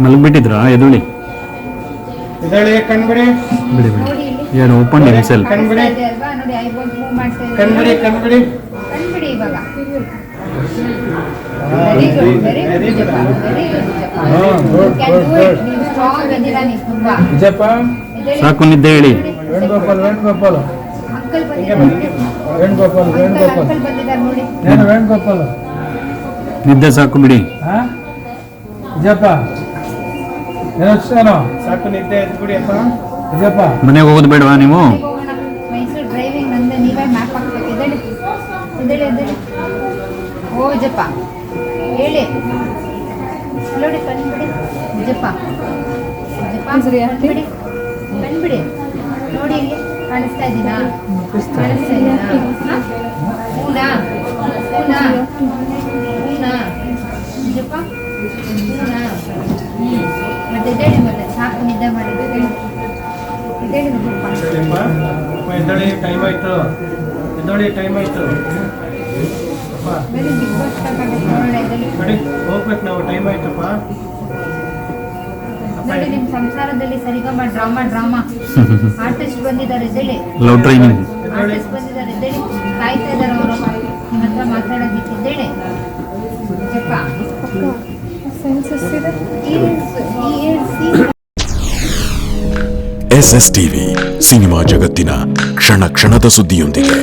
ಮಲಗ್ಬಿಟ್ಟಿದ್ರಾ ಎದುಳಿ ಇದಳಿ ಕಣ್ಬಿಡಿ ಬಿಡಿ ಬಿಡಿ ಏನು ಓಪನ್ ಡಿಸೆಲ್ ಕಣ್ಬಿಡಿ ಅಲ್ವಾ ನೋಡಿ ಐಬೋನ್ ಮೂವ್ ಮಾಡ್ತಾ ಇದೆ ಕಣ್ಬಿಡಿ ಕಣ್ಬಿಡಿ ಕಣ್ಬಿಡಿ ಇವಾಗ very good very good very good can do it ನೀವು ಸ್ಟ್ರಾಂಗ್ ಇದ್ದೀರಾ ನೀವು ತುಂಬಾ ವಿಜಯಪ್ಪ ಸಾಕು ನಿದ್ದೆ ಹೇಳಿ ವೇಣುಗೋಪಾಲ್ ವೇಣುಗೋಪಾಲ್ ಅಂಕಲ್ ಬಂದಿದ್ದಾರೆ ವೇಣುಗೋಪಾಲ್ ವೇಣುಗೋಪಾಲ್ ಅಂಕಲ್ ಬಂದಿದ್ದಾರೆ ನೋಡಿ ಏನು ವೇಣುಗೋಪಾಲ್ ನಿದ್ದೆ ಸಾಕು ಬಿಡಿ ಹಾ ವಿಜಯಪ್ಪ ಏನೋ ಸಾಕು ನಿದ್ದೆ ಎದ್ಬಿಡಿ ಅಪ್ಪ ವಿಜಯಪ್ಪ ಮನೆಗೆ ಹೋಗೋದು ಬೇಡವಾ ನೀವು ಹೋಗೋಣ ಮೈಸೂರು ಡ್ರೈವಿಂಗ್ ನಂದೆ ನೀವೇ ಮ್ಯಾಪ್ ಹಾಕ್ಬೇಕು ಎದ್ದೇಳಿ ಎದ್ದೇಳಿ ಎದ್ದೇಳಿ ಓ ಜಪ್ಪ ಹೇಳಿ ನೋಡಿ ಕಣ್ಬಿಡಿ ಜಪ್ಪ ಜಪ್ಪ ಕಣ್ಬಿಡಿ ಕಣ್ಬಿಡಿ ನೋಡಿ ಇಲ್ಲಿ ಕಾಣಿಸ್ತಾ ಇದ್ದೀನಾ ಕಾಣಿಸ್ತಾ ಇದ್ದೀನಾ ಹೂನಾ ಹೂನಾ ಹೂನಾ ಜಪ್ಪ ಹೂನಾ ಮತ್ತೆ ಎದ್ದೇಳಿ ಮತ್ತೆ ಸಾಕು ನಿದ್ದೆ ಮಾಡಿದ್ದು ಎದ್ದೇಳಿ ಜಪ್ಪ ಎದ್ದಳಿ ಟೈಮ್ ಆಯ್ತು ಎದ್ದಳಿ ಟೈಮ್ ಆಯ್ತು ಬೇರೆ ಬಿಗ್ ಬಾಸ್ ನೋಡೋಣ ಎದ್ದೇಳಿ ನೋಡಿ ಹೋಗ್ಬೇಕು ನಾವು ಟೈಮ್ ಆಯ್ತಪ್ಪ ನೋಡಿ ನಿಮ್ಮ ಸಂಸಾರದಲ್ಲಿ ಸರಿಗಮ ಡ್ರಾಮಾ ಆರ್ಟಿಸ್ಟ್ ಬಂದಿದ್ದಾರೆ ಎದ್ದೇಳಿ ಲವ್ ಟ್ರೈನಿಂಗ್ ಆರ್ಟಿಸ್ಟ್ ಬಂದಿದ್ದಾರೆ ಎದ್ದೇಳಿ ಕಾಯ್ತಾ ಇದ್ದಾರೆ ಅವರು ನಿಮ್ಮ ಹತ್ರ ಮಾತಾಡೋದಕ್ಕೆ ಎದ್ದೇಳಿ ಜಪ್ಪ SS ಟಿವಿ ಸಿನಿಮಾ ಜಗತ್ತಿನ ಕ್ಷಣ ಕ್ಷಣದ ಸುದ್ದಿಯೊಂದಿಗೆ